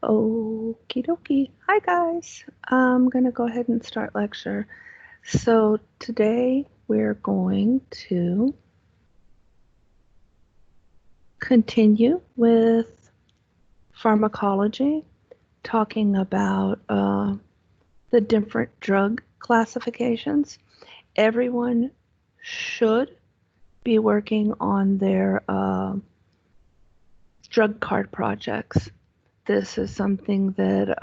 Okie dokie. Hi guys. I'm going to go ahead and start lecture. So today we're going to continue with pharmacology, talking about the different drug classifications. Everyone should be working on their drug card projects. This is something that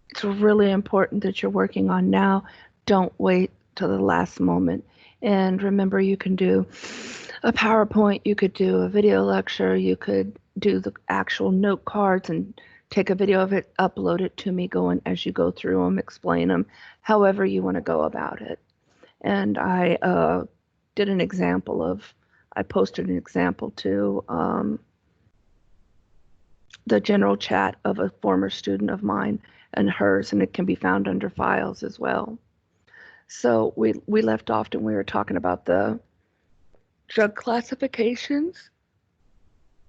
it's really important that you're working on now. Don't wait till the last moment. And remember, you can do a PowerPoint, you could do a video lecture, you could do the actual note cards and take a video of it, upload it to me going as you go through them, explain them, however you want to go about it. And I did an example of, I posted an example to the general chat of a former student of mine and hers, and it can be found under files as well. So we left off and we were talking about the drug classifications,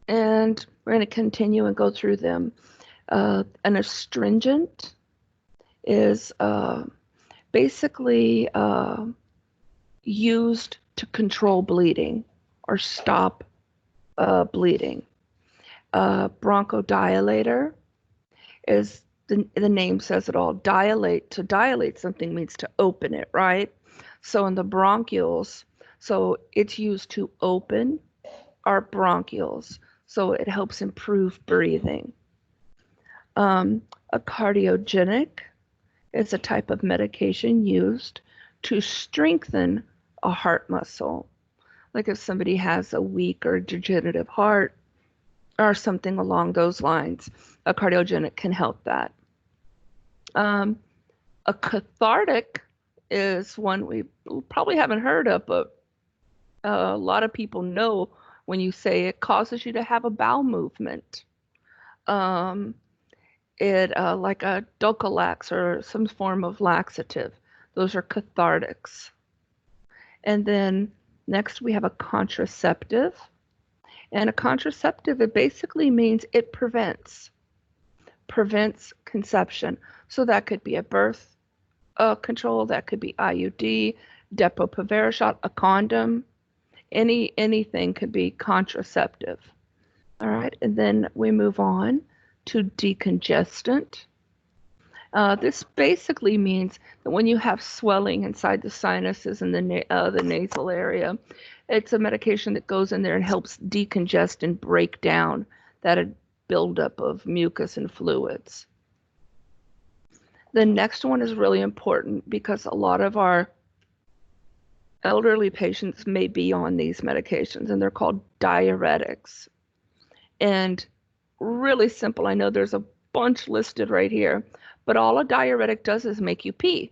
and we're going to continue and go through them. An astringent is basically used to control bleeding or stop bleeding. Bronchodilator is, the name says it all. Dilate, to dilate something means to open it, right? So in the bronchioles, so it's used to open our bronchioles, so it helps improve breathing. A cardiogenic is a type of medication used to strengthen a heart muscle. Like if somebody has a weak or degenerative heart or something along those lines, a cardiogenic can help that. A cathartic is one we probably haven't heard of, but a lot of people know when you say it causes you to have a bowel movement. It like a Dulcolax or some form of laxative. Those are cathartics. And then next we have a contraceptive. And a contraceptive, it basically means it prevents conception. So that could be a birth control, that could be IUD, Depo-Provera shot, a condom, anything could be contraceptive. All right, and then we move on to decongestant. This basically means that when you have swelling inside the sinuses and the nasal area, it's a medication that goes in there and helps decongest and break down that buildup of mucus and fluids. The next one is really important because a lot of our elderly patients may be on these medications, and they're called diuretics. And really simple, I know there's a bunch listed right here, but all a diuretic does is make you pee.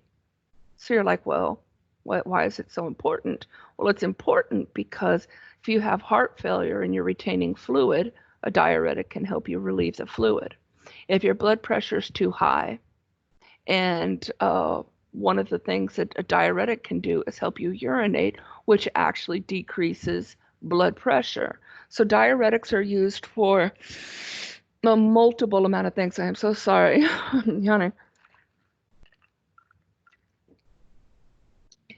So you're like, well, why is it so important? Well, it's important because if you have heart failure and you're retaining fluid, a diuretic can help you relieve the fluid. If your blood pressure is too high, and one of the things that a diuretic can do is help you urinate, which actually decreases blood pressure. So diuretics are used for a multiple amount of things. I am so sorry. Yawning.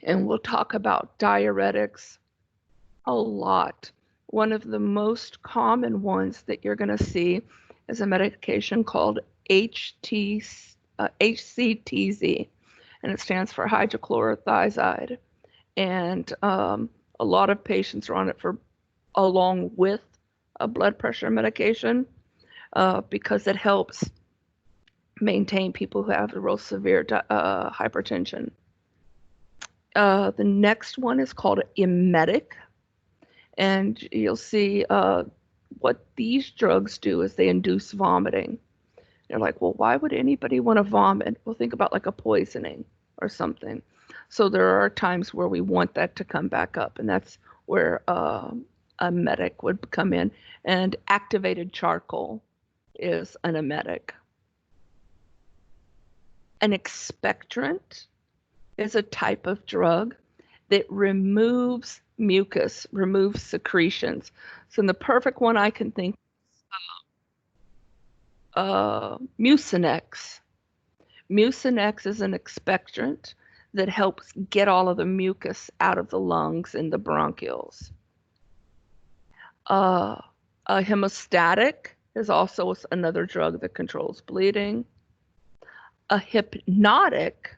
And we'll talk about diuretics a lot. One of the most common ones that you're going to see is a medication called HCTZ, and it stands for hydrochlorothiazide. And a lot of patients are on it for along with a blood pressure medication because it helps maintain people who have real severe hypertension. The next one is called emetic, and you'll see what these drugs do is they induce vomiting. You're like, well, why would anybody want to vomit? Well, think about like a poisoning or something. So there are times where we want that to come back up, and that's where a emetic would come in. And activated charcoal is an emetic. An expectorant is a type of drug that removes mucus, removes secretions. So the perfect one I can think Mucinex. Mucinex is an expectorant that helps get all of the mucus out of the lungs and the bronchioles. A hemostatic is also another drug that controls bleeding. A hypnotic,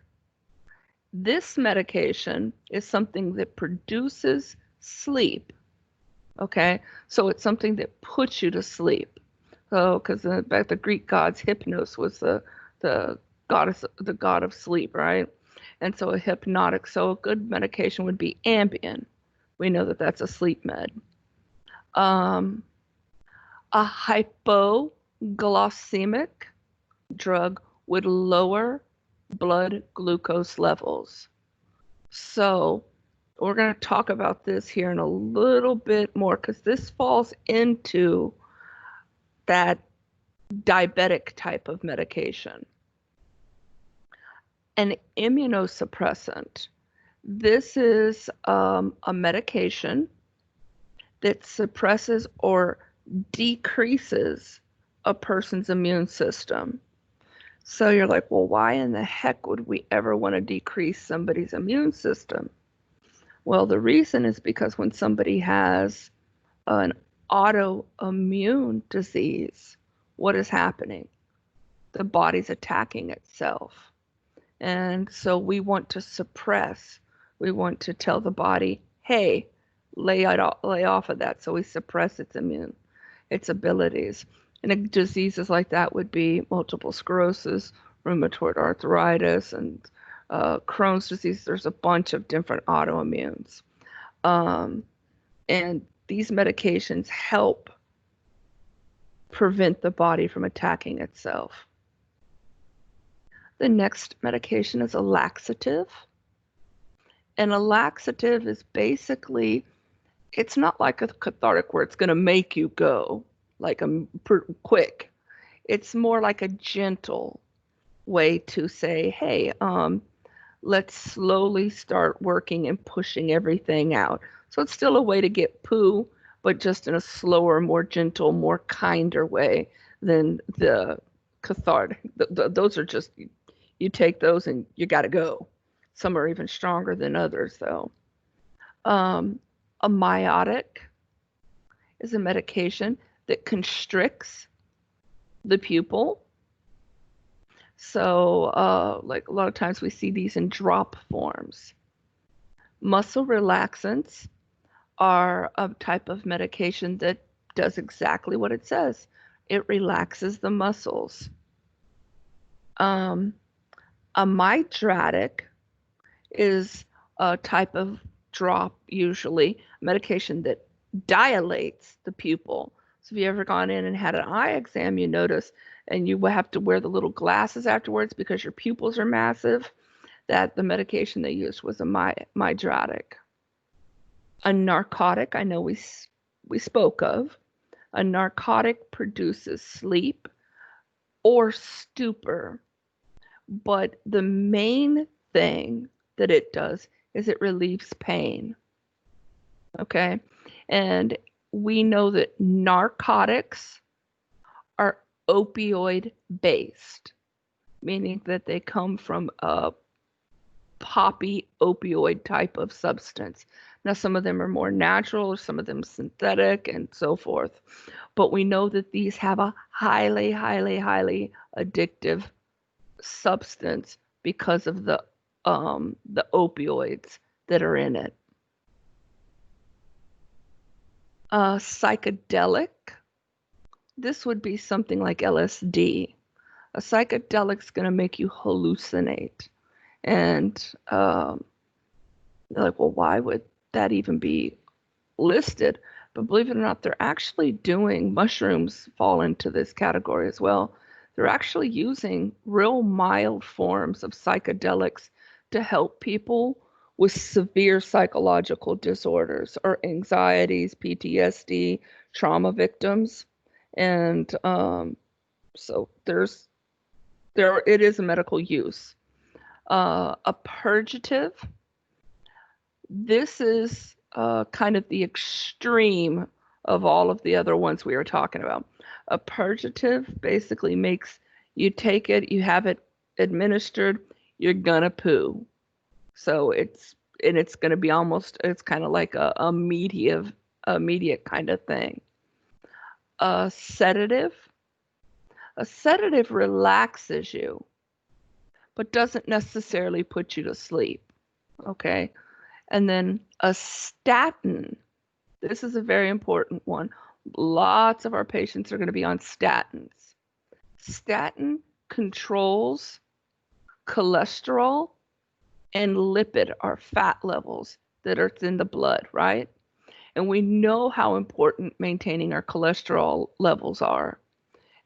this medication is something that produces sleep. Okay, so it's something that puts you to sleep. So, because back the Greek gods, Hypnos was the goddess, the god of sleep, right? And so a hypnotic. So a good medication would be Ambien. We know that that's a sleep med. A hypoglycemic drug would lower blood glucose levels. So we're going to talk about this here in a little bit more because this falls into that diabetic type of medication. An immunosuppressant. This is a medication that suppresses or decreases a person's immune system. So you're like, well, why in the heck would we ever want to decrease somebody's immune system? Well, the reason is because when somebody has an autoimmune disease, what is happening? The body's attacking itself. And so we want to suppress. We want to tell the body, hey, lay off of that. So we suppress its abilities. And diseases like that would be multiple sclerosis, rheumatoid arthritis, and Crohn's disease. There's a bunch of different autoimmunes. And these medications help prevent the body from attacking itself. The next medication is a laxative. And a laxative is basically, it's not like a cathartic where it's going to make you go like quick. It's more like a gentle way to say, hey, let's slowly start working and pushing everything out. So it's still a way to get poo, but just in a slower, more gentle, more kinder way than the cathartic. Those are just, you take those and you got to go. Some are even stronger than others, though. A miotic is a medication that constricts the pupil. So, like a lot of times we see these in drop forms. Muscle relaxants are a type of medication that does exactly what it says. It relaxes the muscles. A midratic is a type of drop, usually medication that dilates the pupil. So if you ever gone in and had an eye exam, you notice, and you have to wear the little glasses afterwards because your pupils are massive, that the medication they used was a midratic. A narcotic, I know we spoke of. A narcotic produces sleep or stupor, but the main thing that it does is it relieves pain. Okay, and we know that narcotics are opioid based, meaning that they come from a poppy opioid type of substance. Now, some of them are more natural, or some of them synthetic, and so forth. But we know that these have a highly, highly, highly addictive substance because of the opioids that are in it. Psychedelic. This would be something like LSD. A psychedelic is going to make you hallucinate. And they're like, well, why would that even be listed? But believe it or not, they're actually doing, mushrooms fall into this category as well. They're actually using real mild forms of psychedelics to help people with severe psychological disorders or anxieties, PTSD, trauma victims. And so it is a medical use. A purgative. This is kind of the extreme of all of the other ones we were talking about. A purgative basically makes you take it, you have it administered, you're gonna poo. So it's going to be almost, it's kind of like a immediate kind of thing. A sedative relaxes you, but doesn't necessarily put you to sleep. Okay. And then a statin. This is a very important one. Lots of our patients are going to be on statins. Statin controls cholesterol and lipid, or fat levels that are in the blood, right? And we know how important maintaining our cholesterol levels are.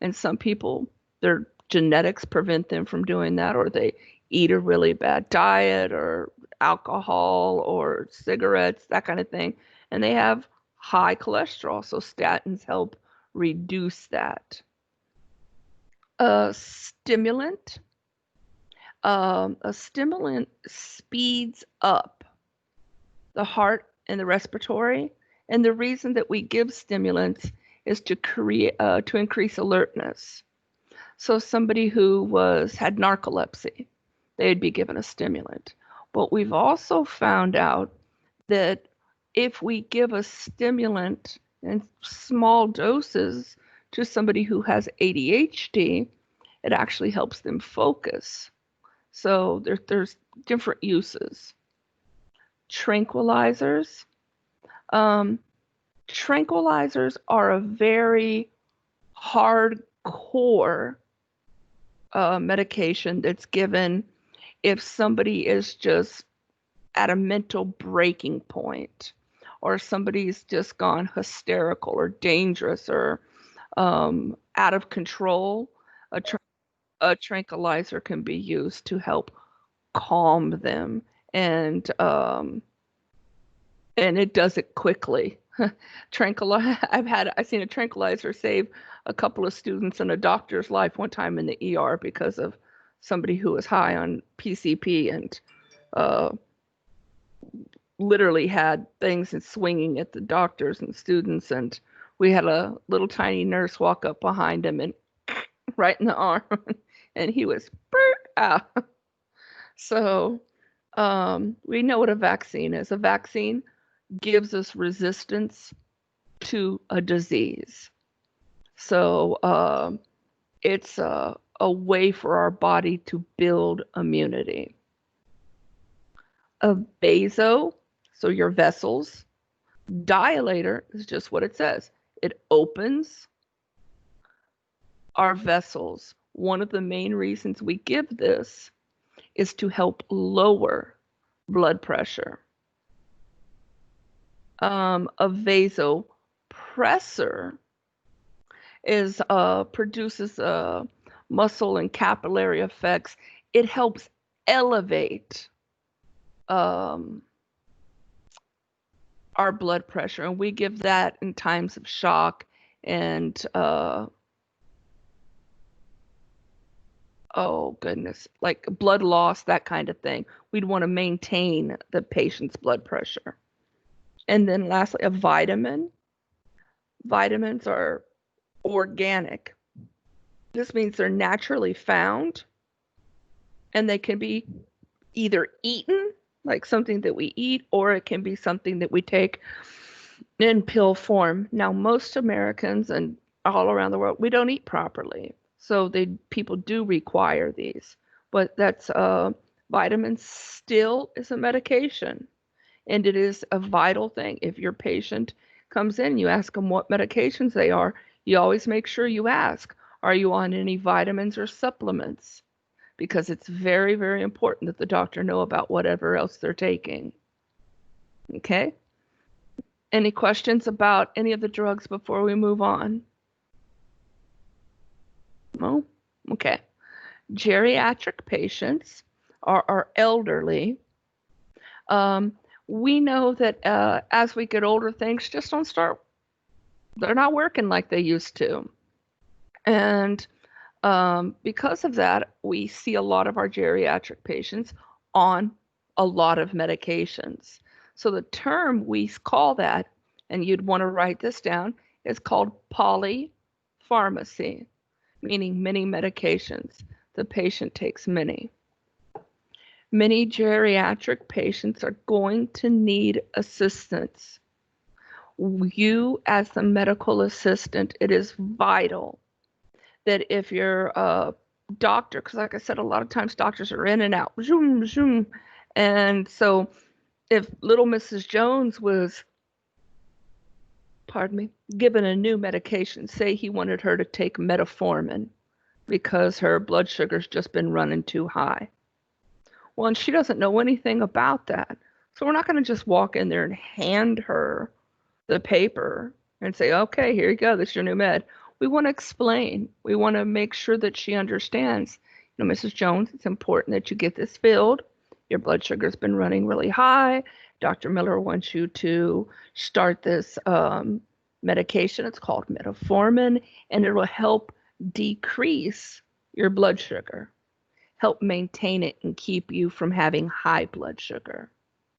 And some people, their genetics prevent them from doing that, or they eat a really bad diet, or alcohol, or cigarettes, that kind of thing. And they have high cholesterol. So statins help reduce that. A stimulant. A stimulant speeds up the heart and the respiratory. And the reason that we give stimulants is to increase alertness. So somebody who had narcolepsy, they'd be given a stimulant. But we've also found out that if we give a stimulant in small doses to somebody who has ADHD, it actually helps them focus. So there's different uses. Tranquilizers. Tranquilizers are a very hardcore medication that's given if somebody is just at a mental breaking point, or somebody's just gone hysterical or dangerous or out of control. A tranquilizer can be used to help calm them, and it does it quickly. I've seen a tranquilizer save a couple of students and a doctor's life one time in the ER because of somebody who was high on PCP and literally had things and swinging at the doctors and students, and we had a little tiny nurse walk up behind him and right in the arm, and he was out. So we know what a vaccine is. A vaccine gives us resistance to a disease. So it's a way for our body to build immunity. A vaso, so your vessels. Dilator is just what it says. It opens our vessels. One of the main reasons we give this is to help lower blood pressure. A vasopressor produces muscle and capillary effects. It helps elevate our blood pressure, and we give that in times of shock and oh goodness, like blood loss, that kind of thing. We'd want to maintain the patient's blood pressure. And then lastly, a vitamin. Vitamins are organic. This means they're naturally found, and they can be either eaten, like something that we eat, or it can be something that we take in pill form. Now, most Americans and all around the world, we don't eat properly. So people do require these, but that's vitamin still is a medication, and it is a vital thing. If your patient comes in, you ask them what medications they are. You always make sure you ask, are you on any vitamins or supplements? Because it's very, very important that the doctor know about whatever else they're taking. Okay? Any questions about any of the drugs before we move on? No? Okay. Geriatric patients are elderly. We know that as we get older, things just don't start, they're not working like they used to. And because of that, we see a lot of our geriatric patients on a lot of medications. So the term we call that and you'd want to write this down, is called polypharmacy, meaning many medications. The patient takes many. Many geriatric patients are going to need assistance. You, as the medical assistant, it is vital that if you're a doctor, because like I said, a lot of times doctors are in and out, zoom, zoom. And so if little Mrs. Jones was, pardon me, given a new medication, say he wanted her to take metformin because her blood sugar's just been running too high. Well, and she doesn't know anything about that. So we're not going to just walk in there and hand her the paper and say, okay, here you go, this is your new med. We want to explain. We want to make sure that she understands, Mrs. Jones, it's important that you get this filled. Your blood sugar's been running really high. Dr. Miller wants you to start this medication. It's called metformin, and it will help decrease your blood sugar, help maintain it and keep you from having high blood sugar.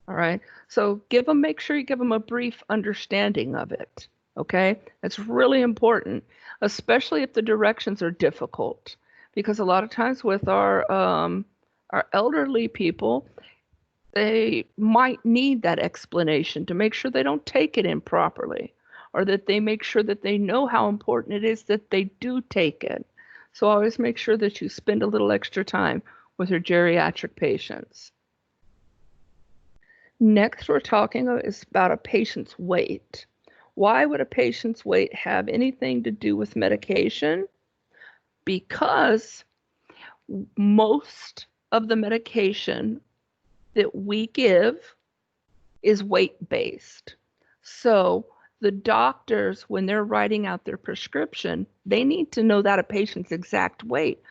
All right. So make sure you give them a brief understanding of it. Okay. That's really important, especially if the directions are difficult, because a lot of times with our elderly people, they might need that explanation to make sure they don't take it improperly, or that they make sure that they know how important it is that they do take it. So always make sure that you spend a little extra time with your geriatric patients. Next, we're talking about a patient's weight. Why would a patient's weight have anything to do with medication? Because most of the medication that we give is weight-based. So the doctors, when they're writing out their prescription, they need to know that a patient's exact weight,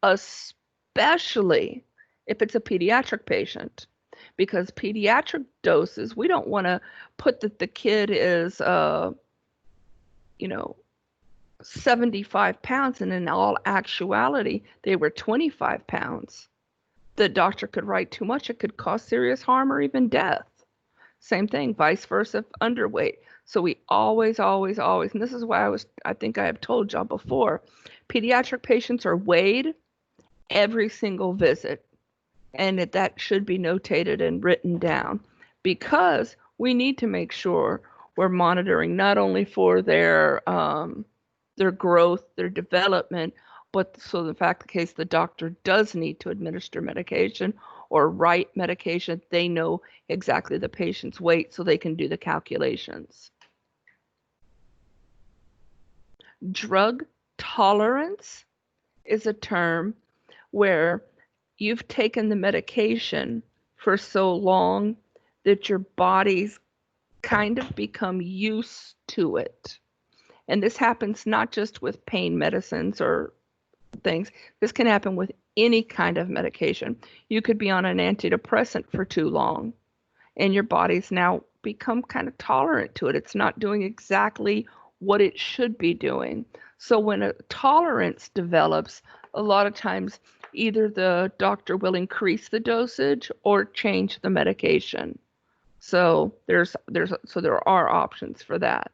especially if it's a pediatric patient. Because pediatric doses, we don't want to put that the kid is, 75 pounds, and in all actuality, they were 25 pounds. The doctor could write too much. It could cause serious harm or even death. Same thing, vice versa, if underweight. So we always, and this is why I think I have told y'all before, pediatric patients are weighed every single visit. And that should be notated and written down, because we need to make sure we're monitoring not only for their growth, their development, but so the fact the case the doctor does need to administer medication or write medication, they know exactly the patient's weight so they can do the calculations. Drug tolerance is a term where you've taken the medication for so long that your body's kind of become used to it. And this happens not just with pain medicines or things. This can happen with any kind of medication. You could be on an antidepressant for too long, and your body's now become kind of tolerant to it. It's not doing exactly what it should be doing. So when a tolerance develops, a lot of times either the doctor will increase the dosage or change the medication. So there are options for that.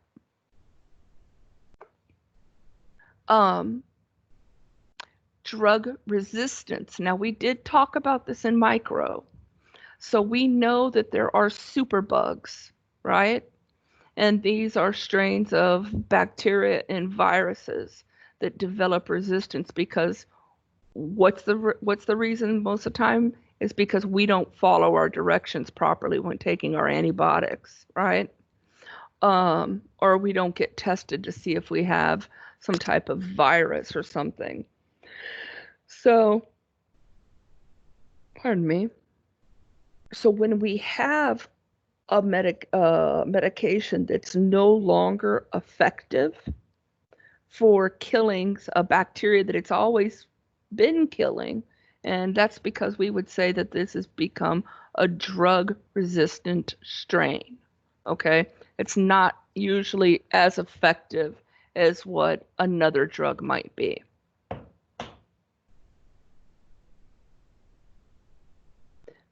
Drug resistance. Now, we did talk about this in micro. So we know that there are superbugs, right? And these are strains of bacteria and viruses that develop resistance because what's the reason most of the time is because we don't follow our directions properly when taking our antibiotics, right? Or we don't get tested to see if we have some type of virus or something. So, pardon me. So when we have a medication that's no longer effective for killing a bacteria that it's always been killing, and that's because we would say that this has become a drug-resistant strain, okay? It's not usually as effective as what another drug might be.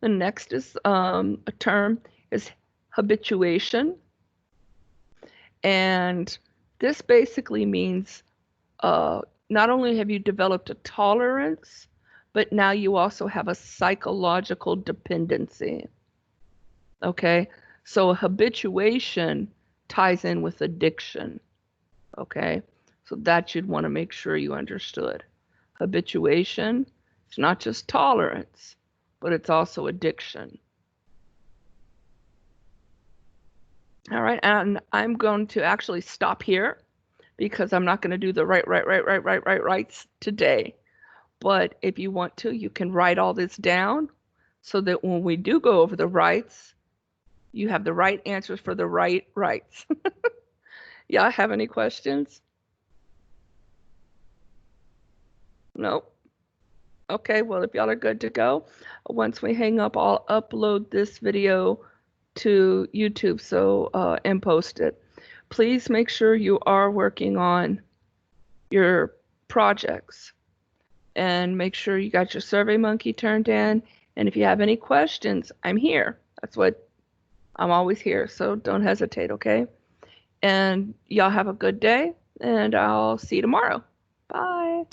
The next is a term is habituation. And this basically means not only have you developed a tolerance, but now you also have a psychological dependency. Okay, so habituation ties in with addiction. Okay, so that you'd want to make sure you understood. Habituation, it's not just tolerance, but it's also addiction. All right, and I'm going to actually stop here because I'm not going to do the rights today. But if you want to, you can write all this down so that when we do go over the rights, you have the right answers for the rights. Y'all have any questions? Nope. Okay, well, if y'all are good to go, once we hang up, I'll upload this video to YouTube and post it. Please make sure you are working on your projects and make sure you got your SurveyMonkey turned in. And if you have any questions, I'm here. I'm always here, so don't hesitate, okay? And y'all have a good day, and I'll see you tomorrow. Bye.